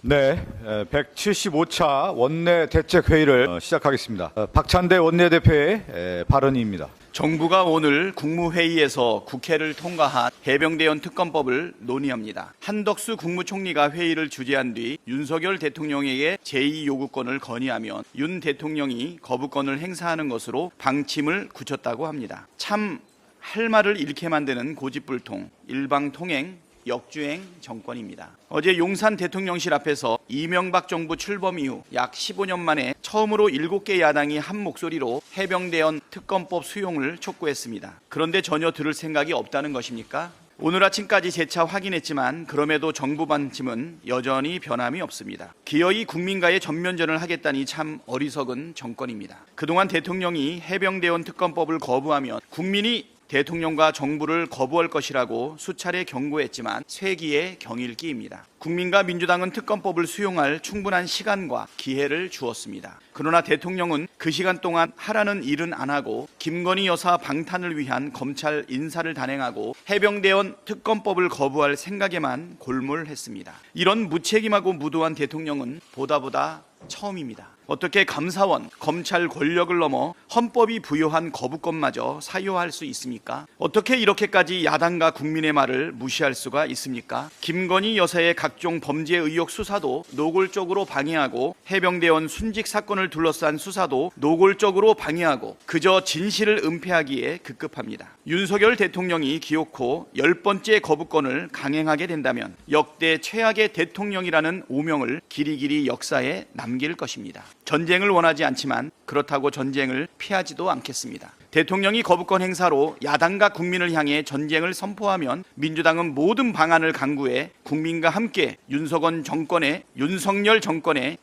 네, 175차 원내대책회의를 시작하겠습니다. 박찬대 원내대표의 발언입니다. 정부가 오늘 국무회의에서 국회를 통과한 해병대원 특검법을 논의합니다. 한덕수 국무총리가 회의를 주재한 뒤 윤석열 대통령에게 제2요구권을 건의하면 윤 대통령이 거부권을 행사하는 것으로 방침을 굳혔다고 합니다. 참 할 말을 잃게 만드는 고집불통, 일방통행, 역주행 정권입니다. 어제 용산 대통령실 앞에서 이명박 정부 출범 이후 약 15년 만에 처음으로 7개 야당이 한 목소리로 해병대원 특검법 수용을 촉구했습니다. 그런데 전혀 들을 생각이 없다는 것입니까? 오늘 아침까지 재차 확인했지만 그럼에도 정부 방침은 여전히 변함이 없습니다. 기어이 국민과의 전면전을 하겠다니 참 어리석은 정권입니다. 그동안 대통령이 해병대원 특검법을 거부하면 국민이 대통령과 정부를 거부할 것이라고 수차례 경고했지만 쇠기의 경일기입니다. 국민과 민주당은 특검법을 수용할 충분한 시간과 기회를 주었습니다. 그러나 대통령은 그 시간 동안 하라는 일은 안 하고 김건희 여사 방탄을 위한 검찰 인사를 단행하고 해병대원 특검법을 거부할 생각에만 골몰했습니다. 이런 무책임하고 무도한 대통령은 보다 처음입니다. 어떻게 감사원, 검찰 권력을 넘어 헌법이 부여한 거부권마저 사유화할 수 있습니까? 어떻게 이렇게까지 야당과 국민의 말을 무시할 수가 있습니까? 김건희 여사의 각종 범죄 의혹 수사도 노골적으로 방해하고 해병대원 순직 사건을 둘러싼 수사도 노골적으로 방해하고 그저 진실을 은폐하기에 급급합니다. 윤석열 대통령이 기어코 10번째 거부권을 강행하게 된다면 역대 최악의 대통령이라는 오명을 길이길이 역사에 남길 것입니다. 전쟁을 원하지 않지만 그렇다고 전쟁을 피하지도 않겠습니다. 대통령이 거부권 행사로 야당과 국민을 향해 전쟁을 선포하면 민주당은 모든 방안을 강구해 국민과 함께 윤석열 정권에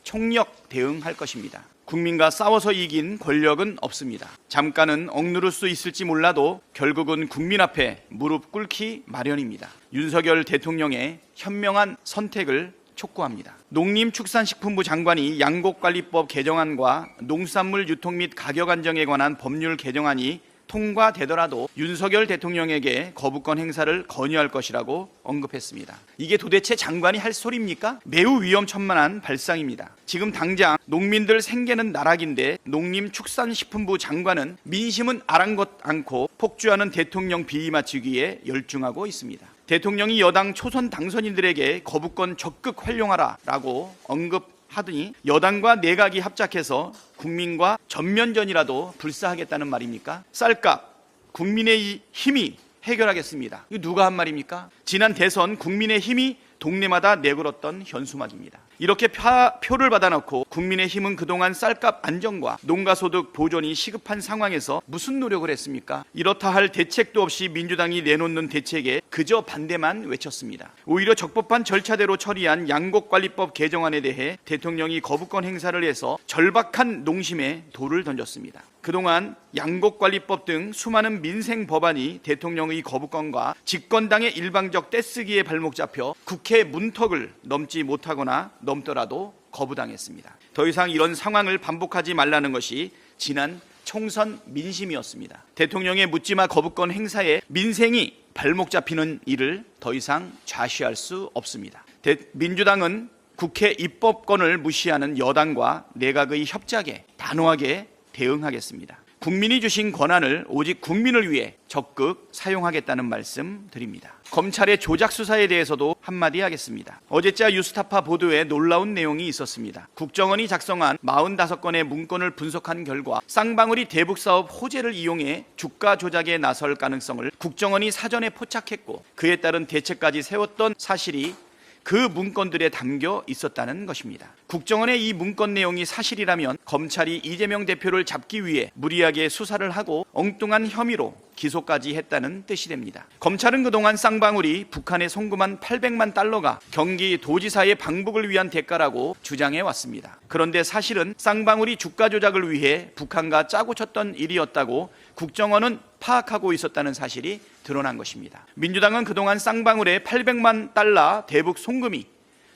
총력 대응할 것입니다. 국민과 싸워서 이긴 권력은 없습니다. 잠깐은 억누를 수 있을지 몰라도 결국은 국민 앞에 무릎 꿇기 마련입니다. 윤석열 대통령의 현명한 선택을 촉구합니다. 농림축산식품부 장관이 양곡관리법 개정안과 농산물 유통 및 가격 안정에 관한 법률 개정안이 통과되더라도 윤석열 대통령에게 거부권 행사를 건의할 것이라고 언급했습니다. 이게 도대체 장관이 할 소리입니까? 매우 위험천만한 발상입니다. 지금 당장 농민들 생계는 나락인데 농림축산식품부 장관은 민심은 아랑곳 않고 폭주하는 대통령 비위 맞추기에 열중하고 있습니다. 대통령이 여당 초선 당선인들에게 거부권 적극 활용하라라고 언급하더니 여당과 내각이 합작해서 국민과 전면전이라도 불사하겠다는 말입니까? 쌀값, 국민의 힘이 해결하겠습니다. 이거 누가 한 말입니까? 지난 대선 국민의 힘이 동네마다 내걸었던 현수막입니다. 이렇게 표를 받아놓고 국민의힘은 그동안 쌀값 안정과 농가소득 보존이 시급한 상황에서 무슨 노력을 했습니까? 이렇다 할 대책도 없이 민주당이 내놓는 대책에 그저 반대만 외쳤습니다. 오히려 적법한 절차대로 처리한 양곡관리법 개정안에 대해 대통령이 거부권 행사를 해서 절박한 농심에 돌을 던졌습니다. 그동안 양곡관리법 등 수많은 민생 법안이 대통령의 거부권과 집권당의 일방적 떼쓰기에 발목 잡혀 국회 문턱을 넘지 못하거나 넘더라도 거부당했습니다. 더 이상 이런 상황을 반복하지 말라는 것이 지난 총선 민심이었습니다. 대통령의 묻지마 거부권 행사에 민생이 발목 잡히는 일을 더 이상 좌시할 수 없습니다. 민주당은 국회 입법권을 무시하는 여당과 내각의 협작에 단호하게 대응하겠습니다. 국민이 주신 권한을 오직 국민을 위해 적극 사용하겠다는 말씀 드립니다. 검찰의 조작 수사에 대해서도 한마디 하겠습니다. 어제자 유스타파 보도에 놀라운 내용이 있었습니다. 국정원이 작성한 45건의 문건을 분석한 결과 쌍방울이 대북사업 호재를 이용해 주가 조작에 나설 가능성을 국정원이 사전에 포착했고 그에 따른 대책까지 세웠던 사실이 그 문건들에 담겨 있었다는 것입니다. 국정원의 이 문건 내용이 사실이라면 검찰이 이재명 대표를 잡기 위해 무리하게 수사를 하고 엉뚱한 혐의로 기소까지 했다는 뜻이 됩니다. 검찰은 그동안 쌍방울이 북한에 송금한 800만 달러가 경기도지사의 방북을 위한 대가라고 주장해 왔습니다. 그런데 사실은 쌍방울이 주가 조작을 위해 북한과 짜고 쳤던 일이었다고 국정원은 파악하고 있었다는 사실이 드러난 것입니다. 민주당은 그동안 쌍방울의 800만 달러 대북 송금이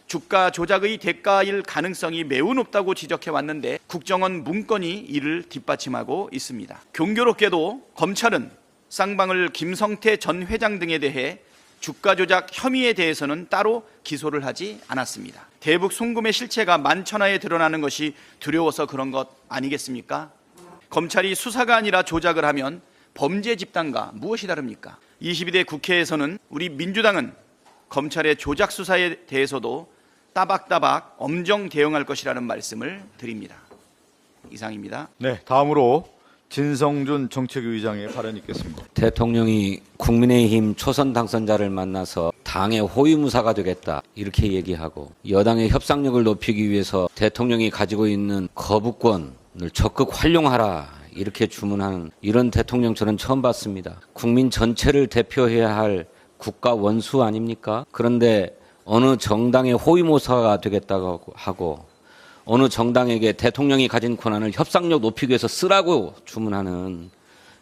주가 조작의 대가일 가능성이 매우 높다고 지적해 왔는데 국정원 문건이 이를 뒷받침하고 있습니다. 경교롭게도 검찰은 쌍방울 김성태 전 회장 등에 대해 주가 조작 혐의에 대해서는 따로 기소를 하지 않았습니다. 대북 송금의 실체가 만천하에 드러나는 것이 두려워서 그런 것 아니겠습니까? 검찰이 수사가 아니라 조작을 하면 범죄 집단과 무엇이 다릅니까? 22대 국회에서는 우리 민주당은 검찰의 조작 수사에 대해서도 따박따박 엄정 대응할 것이라는 말씀을 드립니다. 이상입니다. 네, 다음으로 진성준 정책위의장의 발언이 있겠습니다. 대통령이 국민의힘 초선 당선자를 만나서 당의 호위무사가 되겠다 이렇게 얘기하고 여당의 협상력을 높이기 위해서 대통령이 가지고 있는 거부권을 적극 활용하라 이렇게 주문하는 이런 대통령 저는 처음 봤습니다. 국민 전체를 대표해야 할 국가 원수 아닙니까? 그런데 어느 정당의 호위무사가 되겠다고 하고 어느 정당에게 대통령이 가진 권한을 협상력 높이기 위해서 쓰라고 주문하는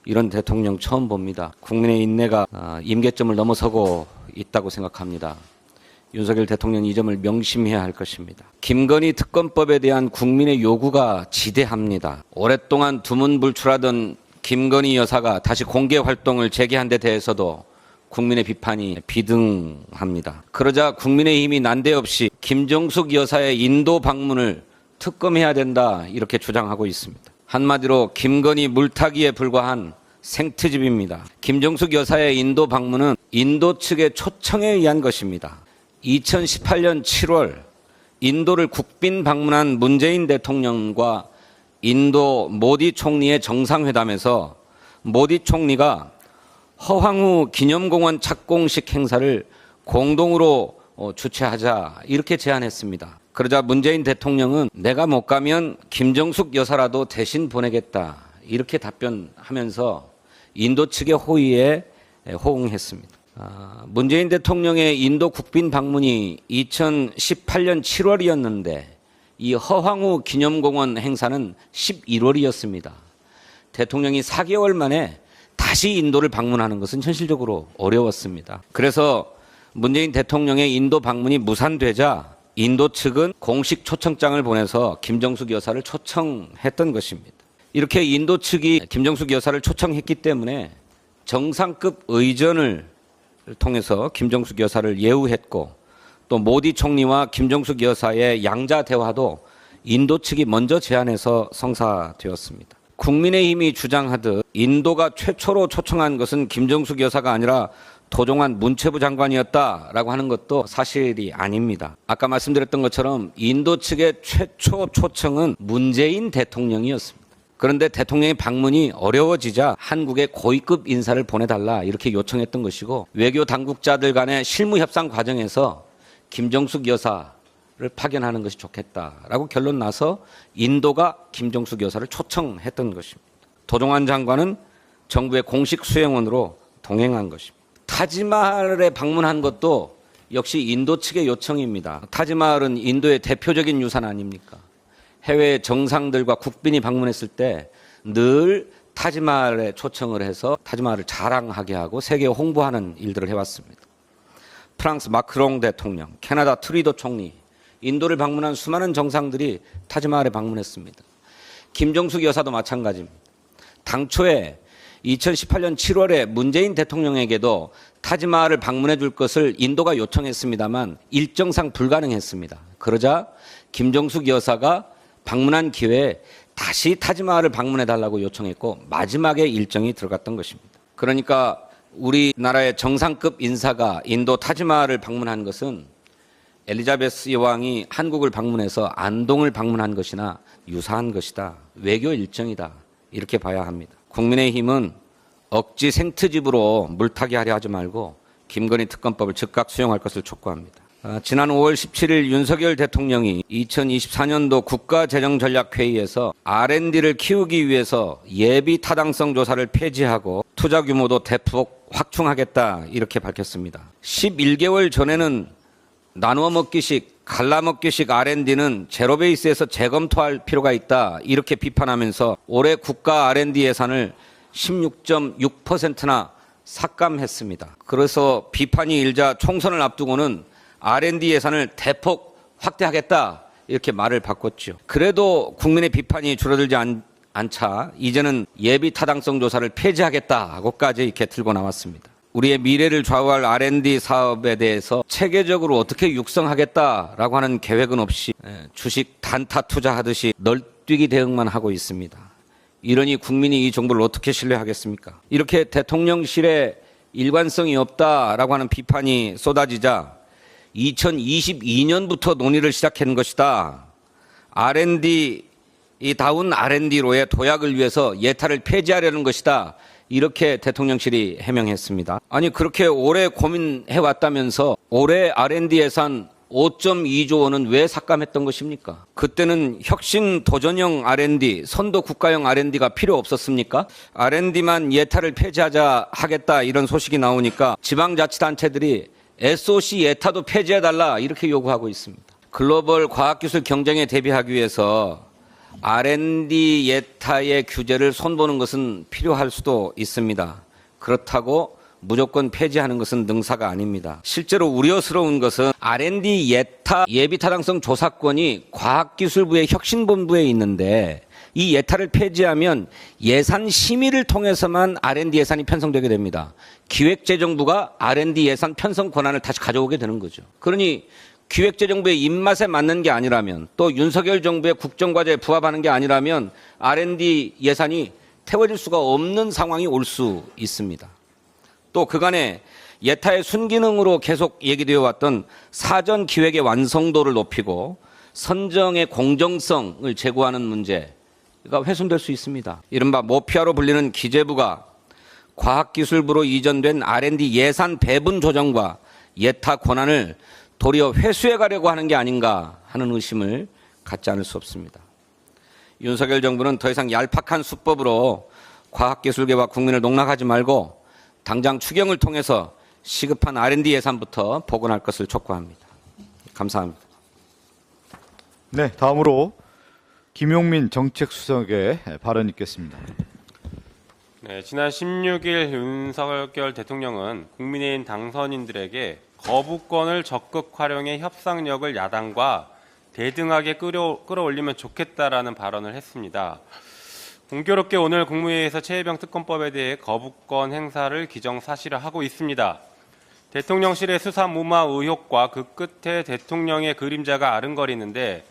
이런 대통령 처음 봅니다. 국민의 인내가 임계점을 넘어서고 있다고 생각합니다. 윤석열 대통령이 이 점을 명심해야 할 것입니다. 김건희 특검법에 대한 국민의 요구가 지대합니다. 오랫동안 두문불출하던 김건희 여사가 다시 공개 활동을 재개한 데 대해서도 국민의 비판이 비등합니다. 그러자 국민의힘이 난데없이 김정숙 여사의 인도 방문을 특검해야 된다 이렇게 주장하고 있습니다. 한마디로 김건희 물타기에 불과한 생트집입니다. 김정숙 여사의 인도 방문은 인도 측의 초청에 의한 것입니다. 2018년 7월 인도를 국빈 방문한 문재인 대통령과 인도 모디 총리의 정상회담에서 모디 총리가 허황우 기념공원 착공식 행사를 공동으로 주최하자 이렇게 제안했습니다. 그러자 문재인 대통령은 내가 못 가면 김정숙 여사라도 대신 보내겠다 이렇게 답변하면서 인도 측의 호의에 호응했습니다. 문재인 대통령의 인도 국빈 방문이 2018년 7월이었는데 이 허황우 기념공원 행사는 11월이었습니다. 대통령이 4개월 만에 다시 인도를 방문하는 것은 현실적으로 어려웠습니다. 그래서 문재인 대통령의 인도 방문이 무산되자 인도 측은 공식 초청장을 보내서 김정숙 여사를 초청했던 것입니다. 이렇게 인도 측이 김정숙 여사를 초청했기 때문에 정상급 의전을 통해서 김정숙 여사를 예우했고 또 모디 총리와 김정숙 여사의 양자 대화도 인도 측이 먼저 제안해서 성사되었습니다. 국민의힘이 주장하듯 인도가 최초로 초청한 것은 김정숙 여사가 아니라 도종환 문체부 장관이었다라고 하는 것도 사실이 아닙니다. 아까 말씀드렸던 것처럼 인도 측의 최초 초청은 문재인 대통령이었습니다. 그런데 대통령의 방문이 어려워지자 한국의 고위급 인사를 보내달라 이렇게 요청했던 것이고 외교 당국자들 간의 실무 협상 과정에서 김정숙 여사를 파견하는 것이 좋겠다라고 결론 나서 인도가 김정숙 여사를 초청했던 것입니다. 도종환 장관은 정부의 공식 수행원으로 동행한 것입니다. 타지마할에 방문한 것도 역시 인도 측의 요청입니다. 타지마할은 인도의 대표적인 유산 아닙니까? 해외 정상들과 국빈이 방문했을 때 늘 타지마할에 초청을 해서 타지마할을 자랑하게 하고 세계에 홍보하는 일들을 해왔습니다. 프랑스 마크롱 대통령, 캐나다 트루도 총리, 인도를 방문한 수많은 정상들이 타지마할에 방문했습니다. 김정숙 여사도 마찬가지입니다. 당초에 2018년 7월에 문재인 대통령에게도 타지마할을 방문해 줄 것을 인도가 요청했습니다만 일정상 불가능했습니다. 그러자 김정숙 여사가 방문한 기회에 다시 타지마할을 방문해 달라고 요청했고 마지막에 일정이 들어갔던 것입니다. 그러니까 우리나라의 정상급 인사가 인도 타지마할을 방문한 것은 엘리자베스 여왕이 한국을 방문해서 안동을 방문한 것이나 유사한 것이다. 외교 일정이다. 이렇게 봐야 합니다. 국민의힘은 억지 생트집으로 물타기 하려 하지 말고 김건희 특검법을 즉각 수용할 것을 촉구합니다. 지난 5월 17일 윤석열 대통령이 2024년도 국가재정전략회의에서 R&D를 키우기 위해서 예비 타당성 조사를 폐지하고 투자 규모도 대폭 확충하겠다 이렇게 밝혔습니다. 11개월 전에는 나누어 먹기식, 갈라 먹기식 R&D는 제로 베이스에서 재검토할 필요가 있다 이렇게 비판하면서 올해 국가 R&D 예산을 16.6%나 삭감했습니다. 그래서 비판이 일자 총선을 앞두고는 R&D 예산을 대폭 확대하겠다 이렇게 말을 바꿨죠. 그래도 국민의 비판이 줄어들지 않자 이제는 예비 타당성 조사를 폐지하겠다 하고까지 이렇게 들고 나왔습니다. 우리의 미래를 좌우할 R&D 사업에 대해서 체계적으로 어떻게 육성하겠다라고 하는 계획은 없이 주식 단타 투자하듯이 널뛰기 대응만 하고 있습니다. 이러니 국민이 이 정부를 어떻게 신뢰하겠습니까? 이렇게 대통령실에 일관성이 없다라고 하는 비판이 쏟아지자 2022년부터 논의를 시작한 것이다. R&D다운 R&D로의 도약을 위해서 예타를 폐지하려는 것이다. 이렇게 대통령실이 해명했습니다. 아니 그렇게 오래 고민해왔다면서 올해 R&D 예산 5.2조 원은 왜 삭감했던 것입니까? 그때는 혁신 도전형 R&D, 선도 국가형 R&D가 필요 없었습니까? R&D만 예타를 폐지하겠다 이런 소식이 나오니까 지방자치단체들이 SOC 예타도 폐지해달라 이렇게 요구하고 있습니다. 글로벌 과학기술 경쟁에 대비하기 위해서 R&D 예타의 규제를 손보는 것은 필요할 수도 있습니다. 그렇다고 무조건 폐지하는 것은 능사가 아닙니다. 실제로 우려스러운 것은 R&D 예타 예비타당성 조사권이 과학기술부의 혁신본부에 있는데 이 예타를 폐지하면 예산 심의를 통해서만 R&D 예산이 편성되게 됩니다. 기획재정부가 R&D 예산 편성 권한을 다시 가져오게 되는 거죠. 그러니 기획재정부의 입맛에 맞는 게 아니라면 또 윤석열 정부의 국정과제에 부합하는 게 아니라면 R&D 예산이 태워질 수가 없는 상황이 올 수 있습니다. 또 그간에 예타의 순기능으로 계속 얘기되어 왔던 사전 기획의 완성도를 높이고 선정의 공정성을 제고하는 문제가 훼손될 수 있습니다. 이른바 모피아로 불리는 기재부가 과학기술부로 이전된 R&D 예산 배분 조정과 예타 권한을 도리어 회수해 가려고 하는 게 아닌가 하는 의심을 갖지 않을 수 없습니다. 윤석열 정부는 더 이상 얄팍한 수법으로 과학기술계와 국민을 농락하지 말고 당장 추경을 통해서 시급한 R&D 예산부터 복원할 것을 촉구합니다. 감사합니다. 네, 다음으로 김용민 정책수석의 발언 있겠습니다. 네, 지난 16일 윤석열 대통령은 국민의힘 당선인들에게 거부권을 적극 활용해 협상력을 야당과 대등하게 끌어올리면 좋겠다라는 발언을 했습니다. 공교롭게 오늘 국무회의에서 최혜병 특검법에 대해 거부권 행사를 기정사실화하고 있습니다. 대통령실의 수사 무마 의혹과 그 끝에 대통령의 그림자가 아른거리는데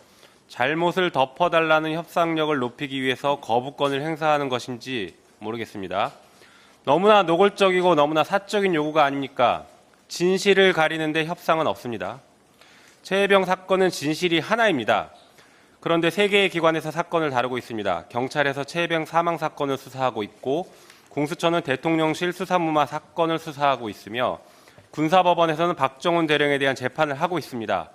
잘못을 덮어달라는 협상력을 높이기 위해서 거부권을 행사하는 것인지 모르겠습니다. 너무나 노골적이고 너무나 사적인 요구가 아닙니까? 진실을 가리는데 협상은 없습니다. 최혜병 사건은 진실이 하나입니다. 그런데 세 개의 기관에서 사건을 다루고 있습니다. 경찰에서 최혜병 사망 사건을 수사하고 있고 공수처는 대통령실 수사무마 사건을 수사하고 있으며 군사법원에서는 박정훈 대령에 대한 재판을 하고 있습니다.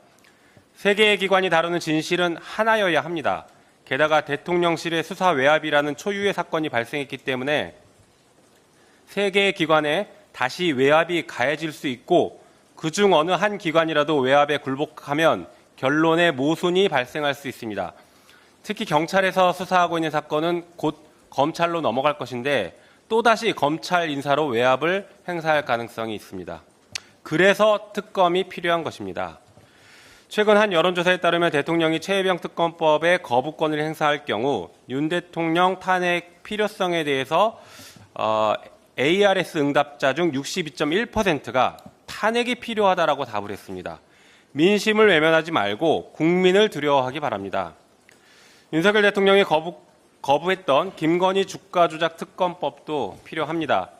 세 개의 기관이 다루는 진실은 하나여야 합니다. 게다가 대통령실의 수사 외압이라는 초유의 사건이 발생했기 때문에 세 개의 기관에 다시 외압이 가해질 수 있고 그중 어느 한 기관이라도 외압에 굴복하면 결론의 모순이 발생할 수 있습니다. 특히 경찰에서 수사하고 있는 사건은 곧 검찰로 넘어갈 것인데 또다시 검찰 인사로 외압을 행사할 가능성이 있습니다. 그래서 특검이 필요한 것입니다. 최근 한 여론조사에 따르면 대통령이 최혜병 특검법에 거부권을 행사할 경우 윤 대통령 탄핵 필요성에 대해서 ARS 응답자 중 62.1%가 탄핵이 필요하다라고 답을 했습니다. 민심을 외면하지 말고 국민을 두려워하기 바랍니다. 윤석열 대통령이 거부했던 김건희 주가 조작 특검법도 필요합니다.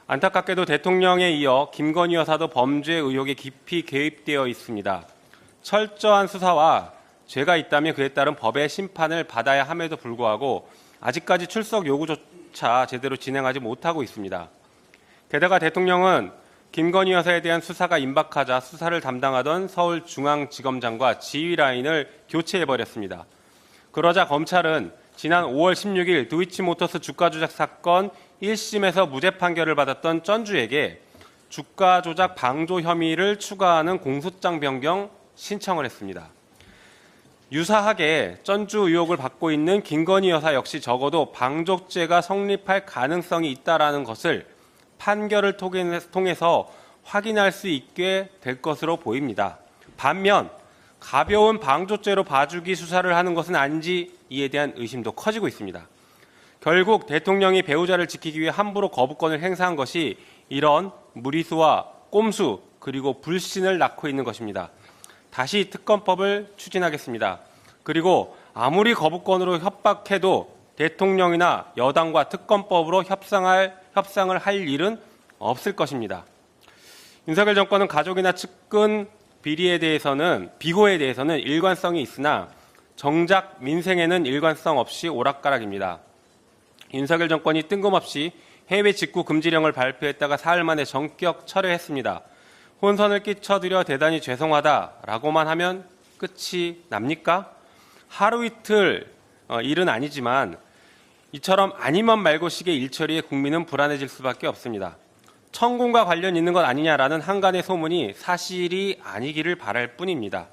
안타깝게도 대통령에 이어 김건희 여사도 범죄 의혹에 깊이 개입되어 있습니다. 철저한 수사와 죄가 있다면 그에 따른 법의 심판을 받아야 함에도 불구하고 아직까지 출석 요구조차 제대로 진행하지 못하고 있습니다. 게다가 대통령은 김건희 여사에 대한 수사가 임박하자 수사를 담당하던 서울중앙지검장과 지휘라인을 교체해버렸습니다. 그러자 검찰은 지난 5월 16일 도이치모터스 주가 조작 사건 1심에서 무죄 판결을 받았던 전주에게 주가 조작 방조 혐의를 추가하는 공소장 변경 신청을 했습니다. 유사하게 전주 의혹을 받고 있는 김건희 여사 역시 적어도 방조죄가 성립할 가능성이 있다라는 것을 판결을 통해서 확인할 수 있게 될 것으로 보입니다. 반면 가벼운 방조죄로 봐주기 수사를 하는 것은 아닌지 이에 대한 의심도 커지고 있습니다. 결국 대통령이 배우자를 지키기 위해 함부로 거부권을 행사한 것이 이런 무리수와 꼼수 그리고 불신을 낳고 있는 것입니다. 다시 특검법을 추진하겠습니다. 그리고 아무리 거부권으로 협박해도 대통령이나 여당과 특검법으로 협상을 할 일은 없을 것입니다. 윤석열 정권은 가족이나 측근 비호에 대해서는 일관성이 있으나 정작 민생에는 일관성 없이 오락가락입니다. 윤석열 정권이 뜬금없이 해외 직구 금지령을 발표했다가 사흘 만에 전격 철회했습니다. 혼선을 끼쳐드려 대단히 죄송하다라고만 하면 끝이 납니까? 하루 이틀 일은 아니지만 이처럼 아니면 말고식의 일처리에 국민은 불안해질 수밖에 없습니다. 천공과 관련 있는 것 아니냐라는 한간의 소문이 사실이 아니기를 바랄 뿐입니다.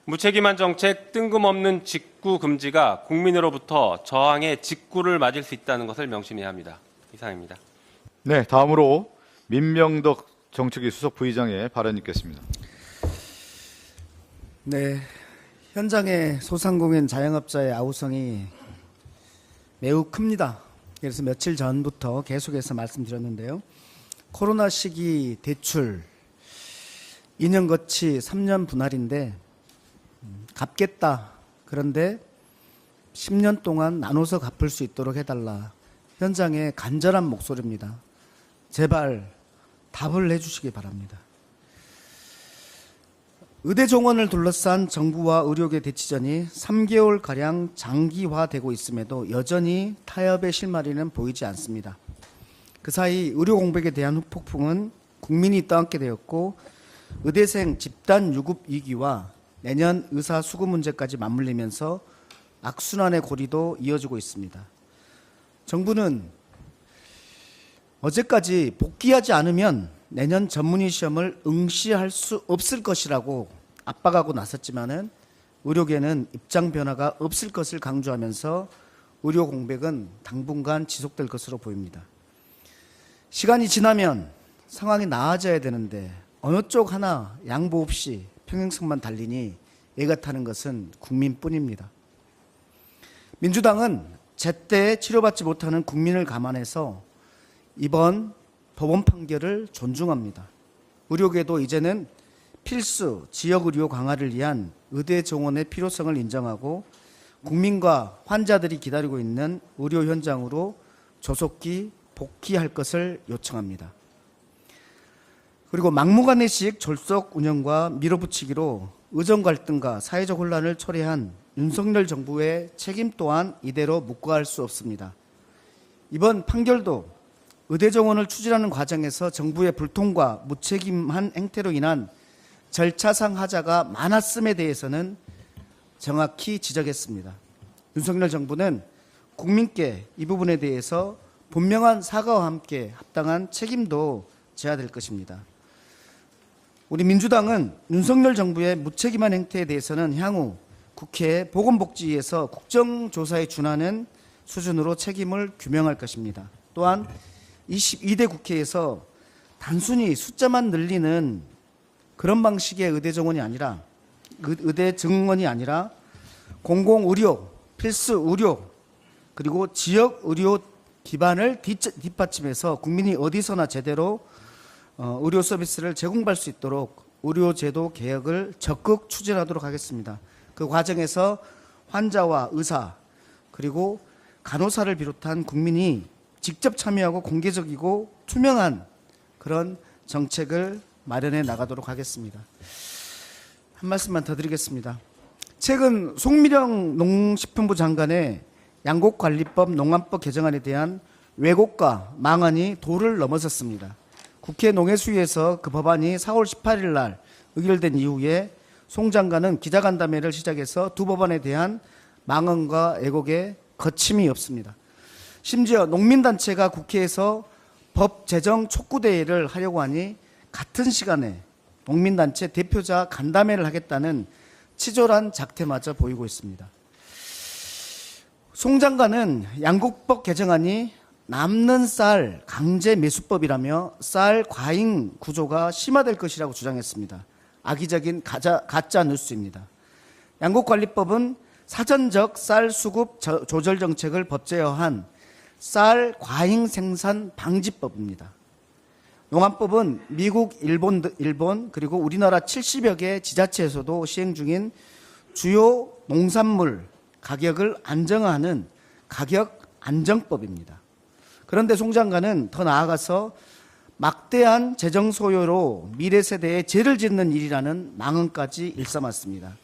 무책임한 정책, 뜬금없는 직구 금지가 국민으로부터 저항의 직구를 맞을 수 있다는 것을 명심해야 합니다. 이상입니다. 네, 다음으로 민명덕 정책위 수석 부의장의 발언 있겠습니다. 네, 현장의 소상공인 자영업자의 아우성이 매우 큽니다. 그래서 며칠 전부터 계속해서 말씀드렸는데요. 코로나 시기 대출 2년 거치 3년 분할인데 갚겠다. 그런데 10년 동안 나눠서 갚을 수 있도록 해달라. 현장의 간절한 목소리입니다. 제발 답을 해주시기 바랍니다. 의대 정원을 둘러싼 정부와 의료계 대치전이 3개월가량 장기화되고 있음에도 여전히 타협의 실마리는 보이지 않습니다. 그 사이 의료 공백에 대한 후폭풍은 국민이 떠안게 되었고 의대생 집단 유급 위기와 내년 의사 수급 문제까지 맞물리면서 악순환의 고리도 이어지고 있습니다. 정부는 어제까지 복귀하지 않으면 내년 전문의 시험을 응시할 수 없을 것이라고 압박하고 나섰지만은 의료계는 입장 변화가 없을 것을 강조하면서 의료 공백은 당분간 지속될 것으로 보입니다. 시간이 지나면 상황이 나아져야 되는데 어느 쪽 하나 양보 없이 평행선만 달리니 애가 타는 것은 국민뿐입니다. 민주당은 제때 치료받지 못하는 국민을 감안해서 이번 법원 판결을 존중합니다. 의료계도 이제는 필수 지역의료 강화를 위한 의대 정원의 필요성을 인정하고 국민과 환자들이 기다리고 있는 의료 현장으로 조속히 복귀할 것을 요청합니다. 그리고 막무가내식 졸속 운영과 밀어붙이기로 의정 갈등과 사회적 혼란을 초래한 윤석열 정부의 책임 또한 이대로 묵과할 수 없습니다. 이번 판결도 의대 정원을 추진하는 과정에서 정부의 불통과 무책임한 행태로 인한 절차상 하자가 많았음에 대해서는 정확히 지적했습니다. 윤석열 정부는 국민께 이 부분에 대해서 분명한 사과와 함께 합당한 책임도 져야 될 것입니다. 우리 민주당은 윤석열 정부의 무책임한 행태에 대해서는 향후 국회 보건복지위에서 국정조사에 준하는 수준으로 책임을 규명할 것입니다. 또한 22대 국회에서 단순히 숫자만 늘리는 그런 방식의 의대 정원이 아니라 공공의료, 필수 의료, 그리고 지역 의료 기반을 뒷받침해서 국민이 어디서나 제대로 의료 서비스를 제공받을 수 있도록 의료제도 개혁을 적극 추진하도록 하겠습니다. 그 과정에서 환자와 의사 그리고 간호사를 비롯한 국민이 직접 참여하고 공개적이고 투명한 그런 정책을 마련해 나가도록 하겠습니다. 한 말씀만 더 드리겠습니다. 최근 송미령 농식품부 장관의 양곡관리법 농안법 개정안에 대한 왜곡과 망언이 도를 넘어섰습니다. 국회 농해수위에서 그 법안이 4월 18일 날 의결된 이후에 송 장관은 기자간담회를 시작해서 두 법안에 대한 망언과 왜곡에 거침이 없습니다. 심지어 농민단체가 국회에서 법 제정 촉구대회를 하려고 하니 같은 시간에 농민단체 대표자 간담회를 하겠다는 치졸한 작태마저 보이고 있습니다. 송 장관은 양곡법 개정안이 남는 쌀 강제 매수법이라며 쌀 과잉 구조가 심화될 것이라고 주장했습니다. 악의적인 가짜 뉴스입니다. 양곡관리법은 사전적 쌀 수급 조절 정책을 법제화한 쌀 과잉 생산 방지법입니다. 농안법은 미국, 일본 그리고 우리나라 70여 개 지자체에서도 시행 중인 주요 농산물 가격을 안정화하는 가격 안정법입니다. 그런데 송 장관은 더 나아가서 막대한 재정 소요로 미래 세대에 죄를 짓는 일이라는 망언까지 일삼았습니다.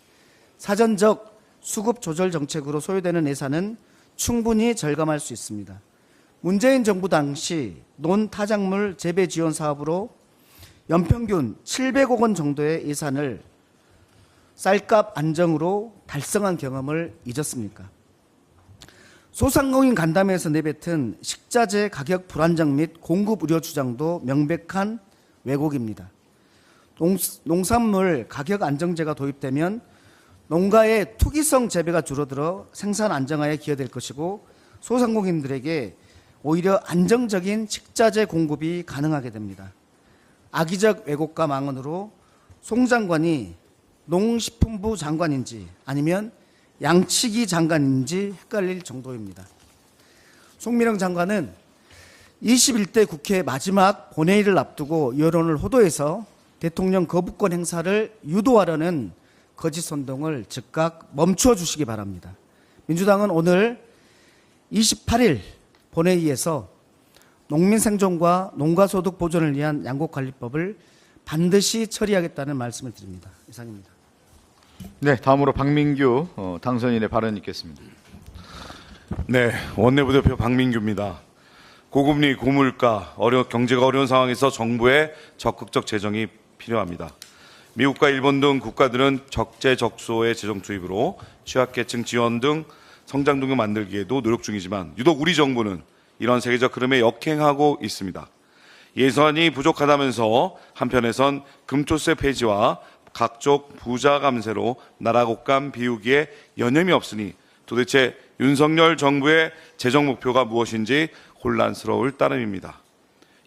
사전적 수급 조절 정책으로 소요되는 예산은 충분히 절감할 수 있습니다. 문재인 정부 당시 논타작물 재배 지원 사업으로 연평균 700억 원 정도의 예산을 쌀값 안정으로 달성한 경험을 잊었습니까? 소상공인 간담회에서 내뱉은 식자재 가격 불안정 및 공급 우려 주장도 명백한 왜곡입니다. 농산물 가격 안정제가 도입되면 농가의 투기성 재배가 줄어들어 생산 안정화에 기여될 것이고 소상공인들에게 오히려 안정적인 식자재 공급이 가능하게 됩니다. 악의적 왜곡과 망언으로 송 장관이 농식품부 장관인지 아니면 양치기 장관인지 헷갈릴 정도입니다. 송미령 장관은 21대 국회 마지막 본회의를 앞두고 여론을 호도해서 대통령 거부권 행사를 유도하려는 거짓 선동을 즉각 멈춰 주시기 바랍니다. 민주당은 오늘 28일 본회의에서 농민 생존과 농가소득 보존을 위한 양곡관리법을 반드시 처리하겠다는 말씀을 드립니다. 이상입니다. 네, 다음으로 박민규 당선인의 발언 있겠습니다. 네, 원내부대표 박민규입니다. 고금리, 고물가, 경제가 어려운 상황에서 정부의 적극적 재정이 필요합니다. 미국과 일본 등 국가들은 적재적소의 재정 투입으로 취약계층 지원 등 성장 동력 만들기에도 노력 중이지만 유독 우리 정부는 이런 세계적 흐름에 역행하고 있습니다. 예산이 부족하다면서 한편에선 금토세 폐지와 각종 부자 감세로 나라 곳감 비우기에 여념이 없으니 도대체 윤석열 정부의 재정 목표가 무엇인지 혼란스러울 따름입니다.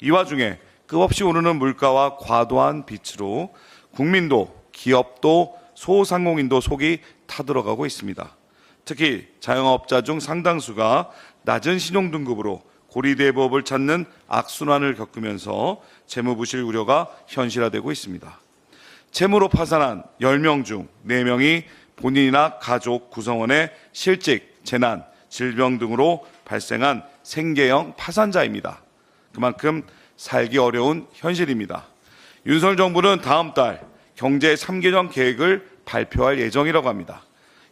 이 와중에 끝없이 오르는 물가와 과도한 빚으로 국민도 기업도 소상공인도 속이 타들어가고 있습니다. 특히 자영업자 중 상당수가 낮은 신용등급으로 고리대부업을 찾는 악순환을 겪으면서 재무부실 우려가 현실화되고 있습니다. 채무로 파산한 10명 중 4명이 본인이나 가족 구성원의 실직, 재난, 질병 등으로 발생한 생계형 파산자입니다. 그만큼 살기 어려운 현실입니다. 윤석열 정부는 다음 달 경제 3개년 계획을 발표할 예정이라고 합니다.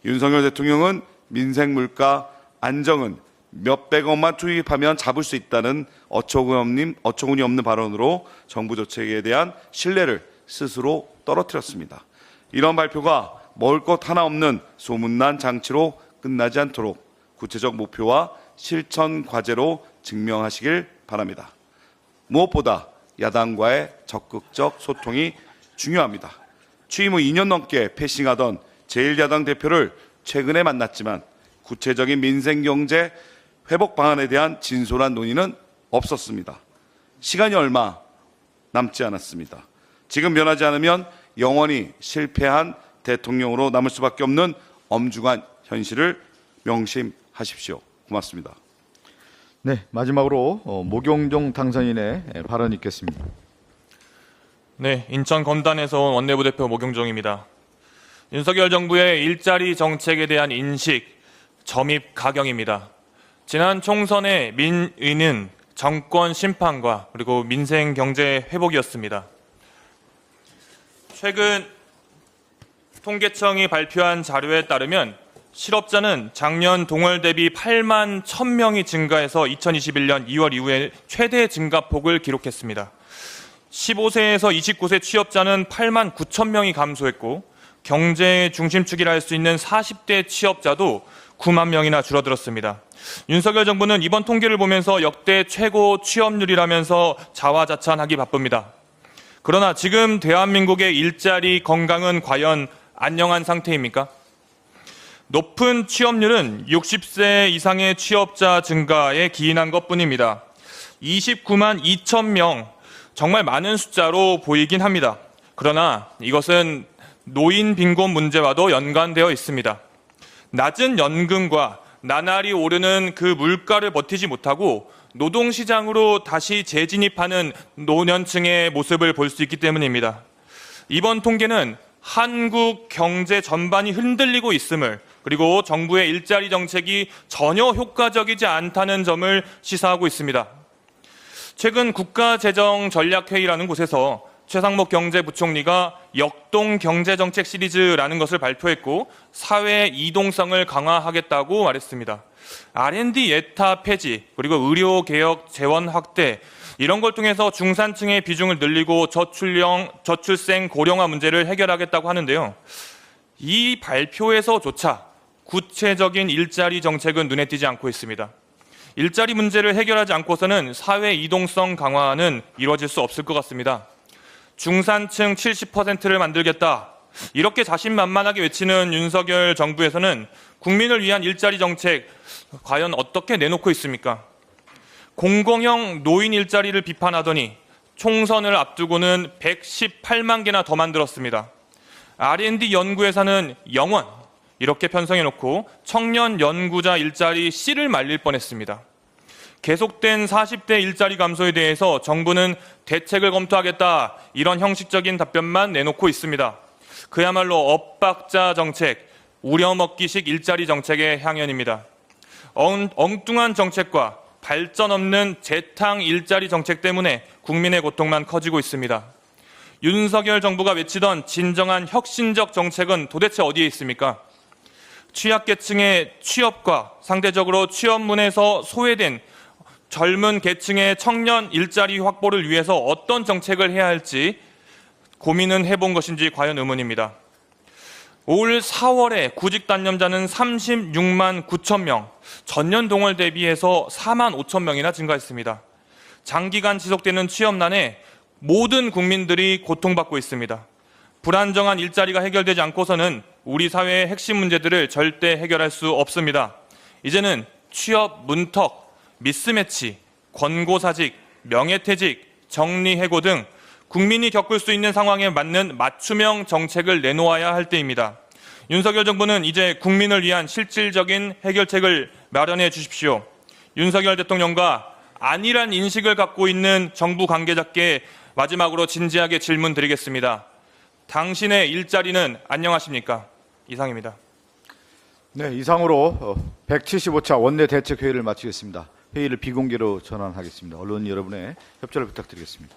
윤석열 대통령은 민생 물가 안정은 몇백억만 투입하면 잡을 수 있다는 어처구니 없는 발언으로 정부 정책에 대한 신뢰를 스스로 떨어뜨렸습니다. 이런 발표가 먹을 것 하나 없는 소문난 장치로 끝나지 않도록 구체적 목표와 실천 과제로 증명하시길 바랍니다. 무엇보다 야당과의 적극적 소통이 중요합니다. 취임 후 2년 넘게 패싱하던 제1야당 대표를 최근에 만났지만 구체적인 민생 경제 회복 방안에 대한 진솔한 논의는 없었습니다. 시간이 얼마 남지 않았습니다. 지금 변하지 않으면 영원히 실패한 대통령으로 남을 수밖에 없는 엄중한 현실을 명심하십시오. 고맙습니다. 네, 마지막으로 모경종 당선인의 발언 있겠습니다. 네, 인천 검단에서 온 원내부대표 모경종입니다. 윤석열 정부의 일자리 정책에 대한 인식, 점입 가경입니다. 지난 총선의 민의는 정권 심판과 그리고 민생 경제 회복이었습니다. 최근 통계청이 발표한 자료에 따르면 실업자는 작년 동월 대비 8만 1,000명이 증가해서 2021년 2월 이후에 최대 증가폭을 기록했습니다. 15세에서 29세 취업자는 8만 9천 명이 감소했고 경제의 중심축이라 할 수 있는 40대 취업자도 9만 명이나 줄어들었습니다. 윤석열 정부는 이번 통계를 보면서 역대 최고 취업률이라면서 자화자찬하기 바쁩니다. 그러나 지금 대한민국의 일자리 건강은 과연 안녕한 상태입니까? 높은 취업률은 60세 이상의 취업자 증가에 기인한 것뿐입니다. 29만 2천 명, 정말 많은 숫자로 보이긴 합니다. 그러나 이것은 노인 빈곤 문제와도 연관되어 있습니다. 낮은 연금과 나날이 오르는 그 물가를 버티지 못하고 노동시장으로 다시 재진입하는 노년층의 모습을 볼 수 있기 때문입니다. 이번 통계는 한국 경제 전반이 흔들리고 있음을, 그리고 정부의 일자리 정책이 전혀 효과적이지 않다는 점을 시사하고 있습니다. 최근 국가재정전략회의라는 곳에서 최상목 경제부총리가 역동 경제정책 시리즈라는 것을 발표했고 사회 이동성을 강화하겠다고 말했습니다. R&D 예타 폐지, 그리고 의료개혁 재원 확대, 이런 걸 통해서 중산층의 비중을 늘리고 저출생 고령화 문제를 해결하겠다고 하는데요. 이 발표에서조차 구체적인 일자리 정책은 눈에 띄지 않고 있습니다. 일자리 문제를 해결하지 않고서는 사회 이동성 강화는 이루어질 수 없을 것 같습니다. 중산층 70%를 만들겠다, 이렇게 자신만만하게 외치는 윤석열 정부에서는 국민을 위한 일자리 정책 과연 어떻게 내놓고 있습니까? 공공형 노인 일자리를 비판하더니 총선을 앞두고는 118만 개나 더 만들었습니다. R&D 연구회사는 0원, 이렇게 편성해놓고 청년 연구자 일자리 씨를 말릴 뻔했습니다. 계속된 40대 일자리 감소에 대해서 정부는 대책을 검토하겠다, 이런 형식적인 답변만 내놓고 있습니다. 그야말로 엇박자 정책, 우려먹기식 일자리 정책의 향연입니다. 엉뚱한 정책과 발전 없는 재탕 일자리 정책 때문에 국민의 고통만 커지고 있습니다. 윤석열 정부가 외치던 진정한 혁신적 정책은 도대체 어디에 있습니까? 취약계층의 취업과 상대적으로 취업문에서 소외된 젊은 계층의 청년 일자리 확보를 위해서 어떤 정책을 해야 할지 고민은 해본 것인지 과연 의문입니다. 올 4월에 구직 단념자는 36만 9천 명, 전년 동월 대비해서 4만 5천 명이나 증가했습니다. 장기간 지속되는 취업난에 모든 국민들이 고통받고 있습니다. 불안정한 일자리가 해결되지 않고서는 우리 사회의 핵심 문제들을 절대 해결할 수 없습니다. 이제는 취업 문턱, 미스매치, 권고사직, 명예퇴직, 정리해고 등 국민이 겪을 수 있는 상황에 맞는 맞춤형 정책을 내놓아야 할 때입니다. 윤석열 정부는 이제 국민을 위한 실질적인 해결책을 마련해 주십시오. 윤석열 대통령과 안일한 인식을 갖고 있는 정부 관계자께 마지막으로 진지하게 질문 드리겠습니다. 당신의 일자리는 안녕하십니까? 이상입니다. 네, 이상으로 175차 원내대책회의를 마치겠습니다. 회의를 비공개로 전환하겠습니다. 언론 여러분의 협조를 부탁드리겠습니다.